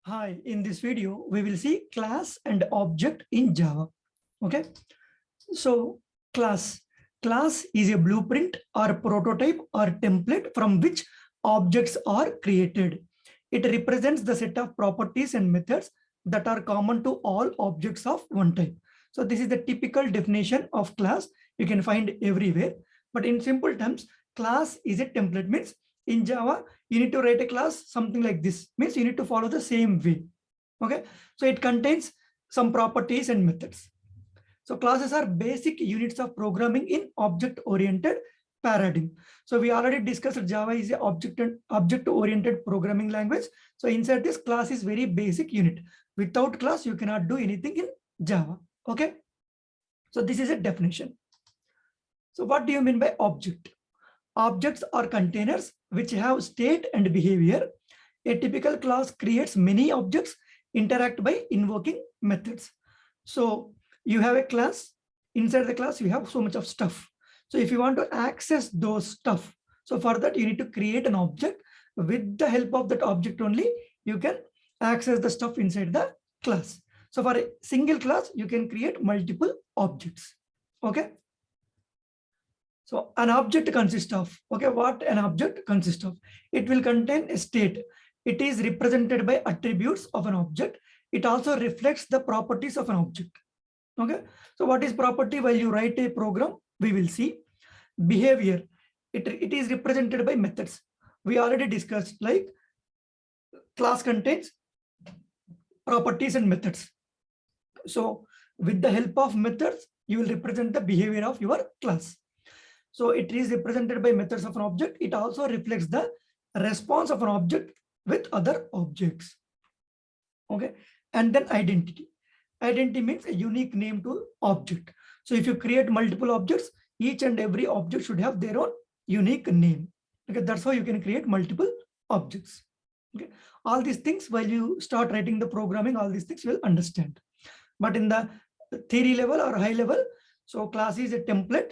Hi, in this video, we will see class and object in Java. Okay, so class. Class is a blueprint or prototype or template from which objects are created. It represents the set of properties and methods that are common to all objects of one type. So this is the typical definition of class you can find everywhere. But in simple terms, class is a template. Means in Java, you need to write a class something like this. Means you need to follow the same way. Okay, so it contains some properties and methods. So classes are basic units of programming in object-oriented paradigm. So we already discussed Java is a object-oriented programming language. So inside this, class is very basic unit. Without class, you cannot do anything in Java. Okay. So this is a definition. So what do you mean by object? Objects are containers which have state and behavior. A typical class creates many objects, interact by invoking methods. So you have a class, inside the class you have so much of stuff. So if you want to access those stuff, so for that you need to create an object. With the help of that object only, you can access the stuff inside the class. So for a single class, you can create multiple objects. Okay. So an object consists of, okay, what an object consists of? It will contain a state. It is represented by attributes of an object. It also reflects the properties of an object. Okay. So what is property? While you write a program, we will see. Behavior. It is represented by methods. We already discussed, like class contains properties and methods. So with the help of methods, you will represent the behavior of your class. So it is represented by methods of an object. It also reflects the response of an object with other objects. Okay. And then identity. Identity means a unique name to object. So if you create multiple objects, each and every object should have their own unique name. Okay. That's how you can create multiple objects. Okay. All these things, while you start writing the programming, all these things you will understand. But in the theory level or high level, so class is a template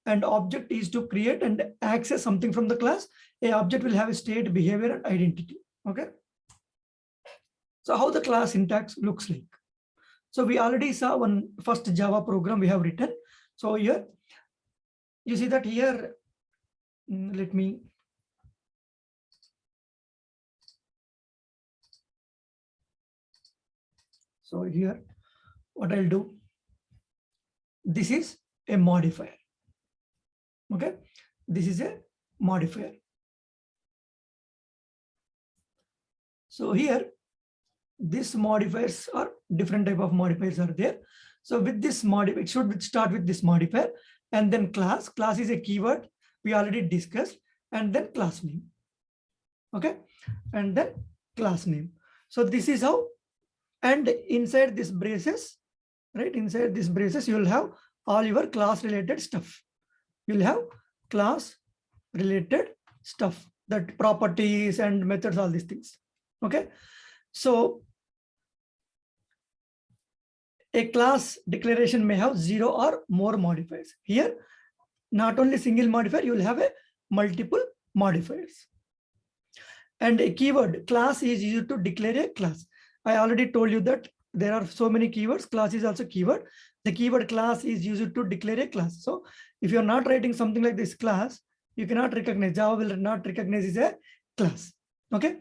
and object is to create and access something from the class. A object will have a state, behavior, and identity. Okay. So how the class syntax looks like. So we already saw one first Java program we have written. So here you see that here, let me. So here, what I'll do, this is a modifier. Okay, this is a modifier. So here, these modifiers are different type of modifiers are there. So with this modifier, it should start with this modifier and then class. Class is a keyword we already discussed, and then class name. Okay, and then class name. So this is how, and inside this braces, right? Inside this braces, you will have all your class related stuff. You'll have class related stuff, that properties and methods, all these things. Okay. So a class declaration may have 0 or more modifiers. Here, not only single modifier, you will have a multiple modifiers. And a keyword, class is used to declare a class. I already told you that there are so many keywords. Class is also keyword. The keyword class is used to declare a class. So if you're not writing something like this class, you cannot recognize. Java will not recognize as a class. Okay.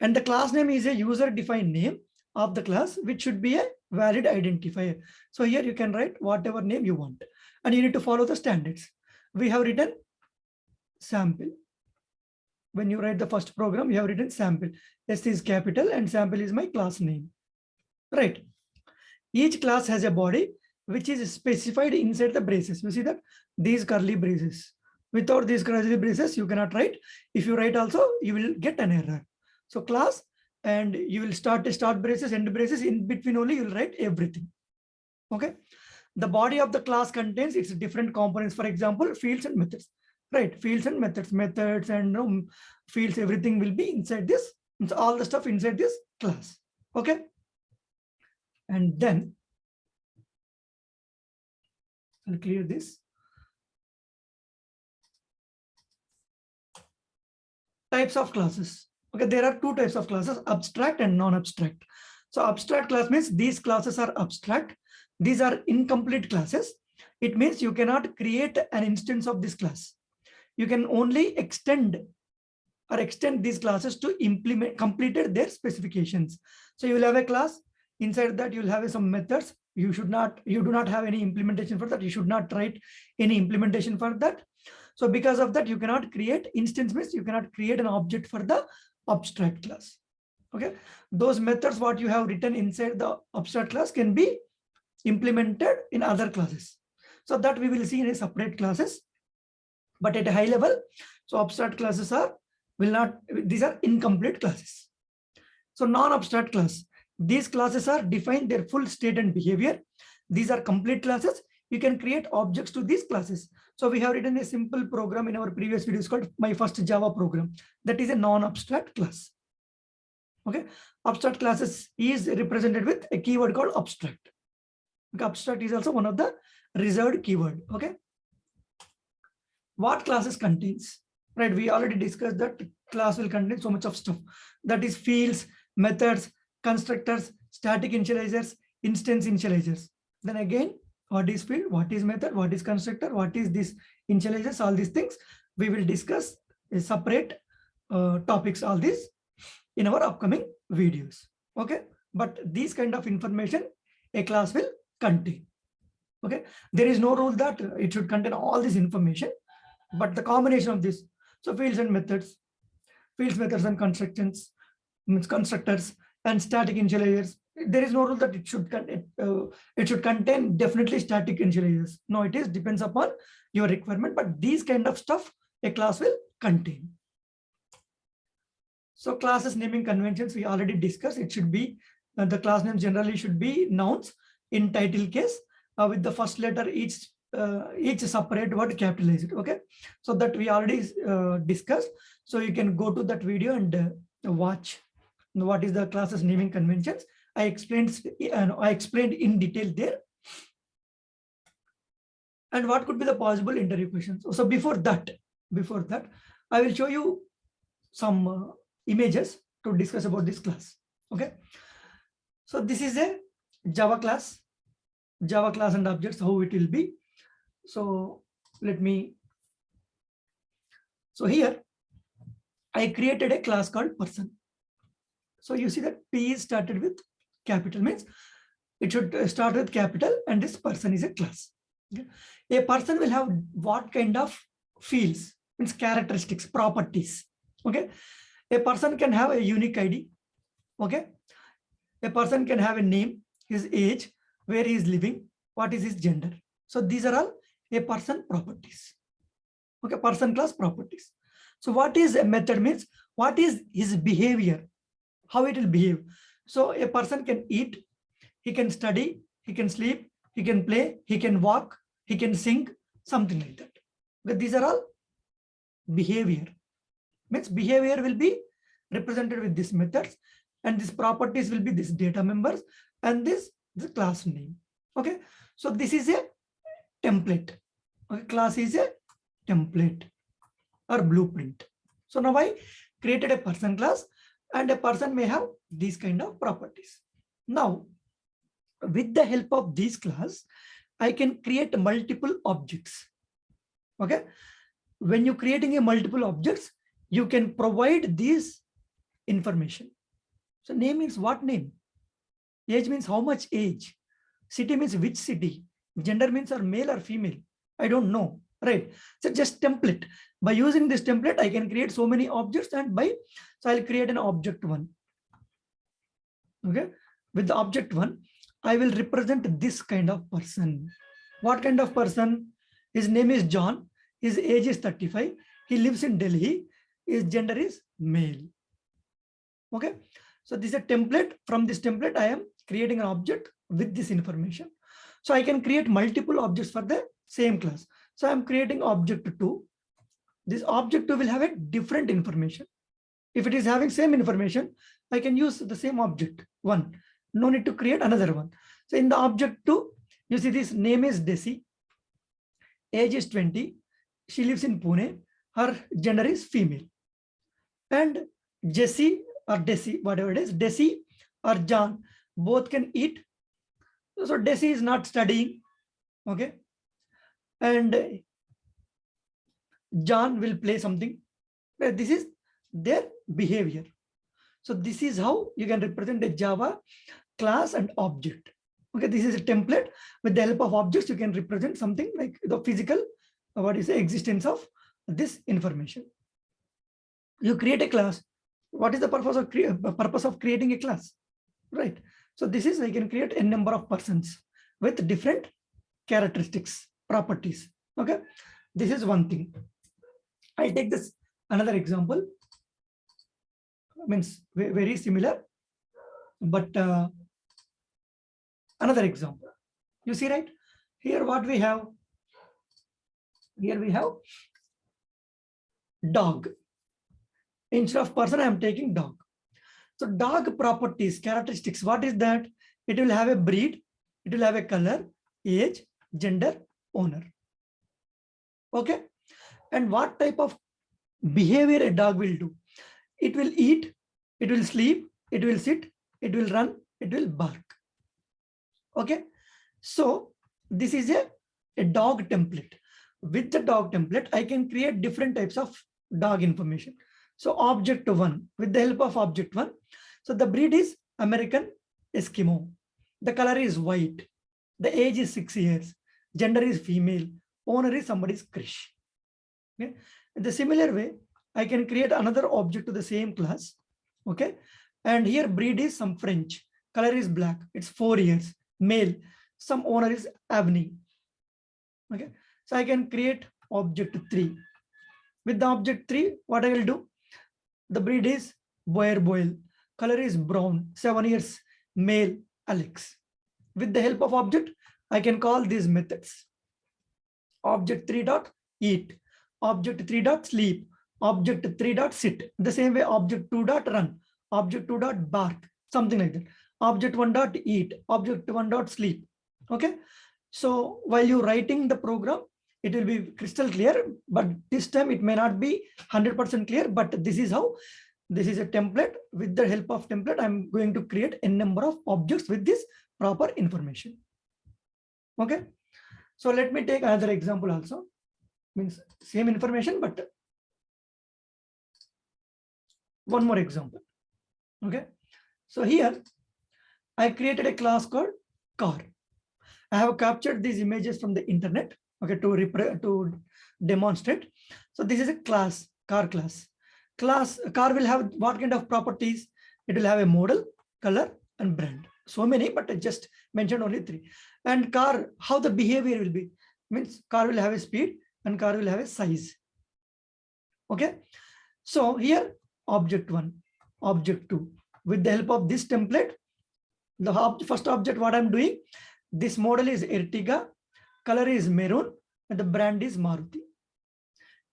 And the class name is a user defined name of the class, which should be a valid identifier. So here you can write whatever name you want, and you need to follow the standards. We have written sample. When you write the first program, you have written sample. S is capital and sample is my class name. Right. Each class has a body which is specified inside the braces. You see that these curly braces. Without these curly braces, you cannot write. If you write also, you will get an error. So class, and you will start braces, end braces. In between only, you will write everything. Okay. The body of the class contains its different components. For example, fields and methods. Right. Fields and methods and fields, everything will be inside this. It's all the stuff inside this class. Okay. And then I'll clear this. Types of classes. Okay, there are two types of classes, abstract and non-abstract. So abstract class means these classes are abstract. These are incomplete classes. It means you cannot create an instance of this class. You can only extend these classes to implement completed their specifications. So you will have a class, inside that you will have some methods. You do not have any implementation for that. You should not write any implementation for that. So because of that, you cannot create instance, means you cannot create an object for the abstract class. Okay, those methods what you have written inside the abstract class can be implemented in other classes. So that we will see in a separate classes, but at a high level. So abstract classes are these are incomplete classes. So non-abstract class, these classes are defined their full state and behavior. These are complete classes. You can create objects to these classes. So we have written a simple program in our previous videos called My First Java Program. That is a non-abstract class. Okay, abstract classes is represented with a keyword called abstract. Okay, abstract is also one of the reserved keyword. Okay, what classes contains? Right, we already discussed that class will contain so much of stuff. That is fields, methods, constructors, static initializers, instance initializers. Then again, what is field, what is method, what is constructor, what is this initializers, all these things we will discuss a separate topics, all these in our upcoming videos. Okay, but these kind of information a class will contain. Okay, there is no rule that it should contain all this information, but the combination of this. So fields and methods, fields, methods and constructions, means constructors and static initializers. There is no rule that it should contain definitely static initializers. No, it is depends upon your requirement, but these kind of stuff a class will contain. So classes naming conventions we already discussed. It should be the class names generally should be nouns in title case with the first letter each separate word capitalized. Okay, so that we already discussed. So you can go to that video and watch what is the classes naming conventions. I explained in detail there. And what could be the possible interview questions? So before that, I will show you some images to discuss about this class. Okay, so this is a Java class and objects, how it will be. So so here I created a class called person. So you see that P is started with capital, means it should start with capital, and this person is a class. Okay. A person will have what kind of fields, means characteristics, properties. Okay, a person can have a unique ID. Okay, a person can have a name, his age, where he is living, what is his gender. So these are all a person properties. Okay, person class properties. So what is a method, means what is his behavior, how it will behave. So a person can eat, he can study, he can sleep, he can play, he can walk, he can sing, something like that. But these are all behavior. Means behavior will be represented with these methods, and these properties will be this data members, and this the class name. Okay, so this is a template. Okay, class is a template or blueprint. So now I created a person class, and a person may have these kind of properties. Now, with the help of this class, I can create multiple objects. Okay, when you're creating a multiple objects, you can provide this information. So name means what name, age means how much age, city means which city, gender means are male or female, I don't know, right? So just template. By using this template, I can create so many objects, and so I'll create an object one. Okay, with the object one, I will represent this kind of person. What kind of person? His name is John, his age is 35, he lives in Delhi, his gender is male. Okay, so this is a template. From this template, I am creating an object with this information. So I can create multiple objects for the same class. So I'm creating object 2. This object 2 will have a different information. If it is having same information, I can use the same object 1. No need to create another one. So in the object 2, you see this name is Desi, age is 20, she lives in Pune, her gender is female. And Jesse or Desi, whatever it is, Desi or John, both can eat. So Desi is not studying, okay, and John will play something. This is their behavior. So this is how you can represent a Java class and object. Okay, this is a template. With the help of objects, you can represent something like the physical, what is the existence of this information. You create a class. What is the purpose of creating a class? Right. So this is, I can create a number of persons with different characteristics, properties. Okay. This is one thing. I'll take this another example. Means very similar, but another example. You see, right? Here what we have? Here we have dog. Instead of person, I am taking dog. So dog properties, characteristics, what is that? It will have a breed, it will have a color, age, gender, owner. Okay. And what type of behavior a dog will do? It will eat, it will sleep, it will sit, it will run, it will bark. Okay. So this is a dog template. With the dog template, I can create different types of dog information. So object one, with the help of object one. So the breed is American Eskimo. The color is white. The age is 6 years. Gender is female. Owner is somebody's Krish. Okay. In the similar way, I can create another object to the same class. Okay. And here breed is some French. Color is black. It's 4 years. Male. Some owner is Avni. Okay. So I can create object 3. With the object 3, what I will do? The breed is Boer Boyle. Color is brown. 7 years. Male Alex. With the help of object, I can call these methods. Object 3 dot eat. Object 3 dot sleep. Object 3 dot sit. The same way object 2 dot run. Object 2 dot bark. Something like that. Object 1 dot eat. Object 1 dot sleep. Okay. So while you writing the program, it will be crystal clear, but this time it may not be 100% clear, but this is how, this is a template. With the help of template, I'm going to create a number of objects with this proper information. Okay. So let me take another example also. Means same information, but one more example. Okay. So here I created a class called car. I have captured these images from the internet, okay, to demonstrate. So this is a class, car class. Car will have what kind of properties? It will have a model, color, and brand. So many, but I just mentioned only 3. And car, how the behavior will be? Means car will have a speed and car will have a size. Okay. So here, object 1, object 2. With the help of this template, the first object, what I'm doing, this model is Ertiga, color is maroon, and the brand is Maruti.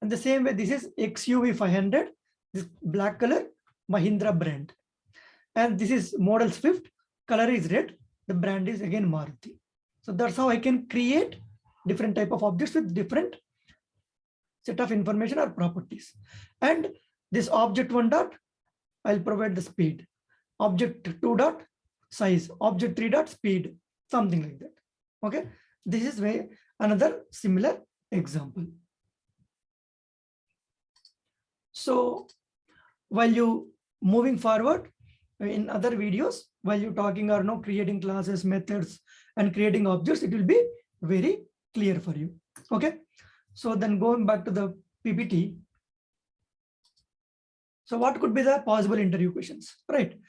And the same way, this is XUV 500, this black color, Mahindra brand. And this is model Swift, color is red, the brand is again Maruti. So that's how I can create different type of objects with different set of information or properties. And this object 1 dot, I'll provide the speed. Object 2 dot size, object 3 dot speed, something like that. Okay. This is where another similar example. So while you moving forward in other videos, while you talking or no creating classes, methods, and creating objects, it will be very clear for you. Okay. So then going back to the PPT. So what could be the possible interview questions, right?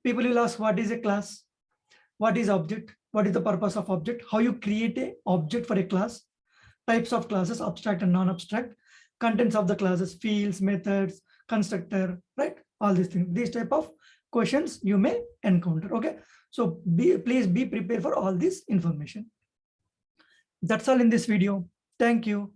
People will ask, what is a class? What is object? What is the purpose of object? How you create a object for a class? Types of classes, abstract and non-abstract. Contents of the classes, fields, methods, constructor, right? All these things. These type of questions you may encounter. Okay. So please be prepared for all this information. That's all in this video. Thank you.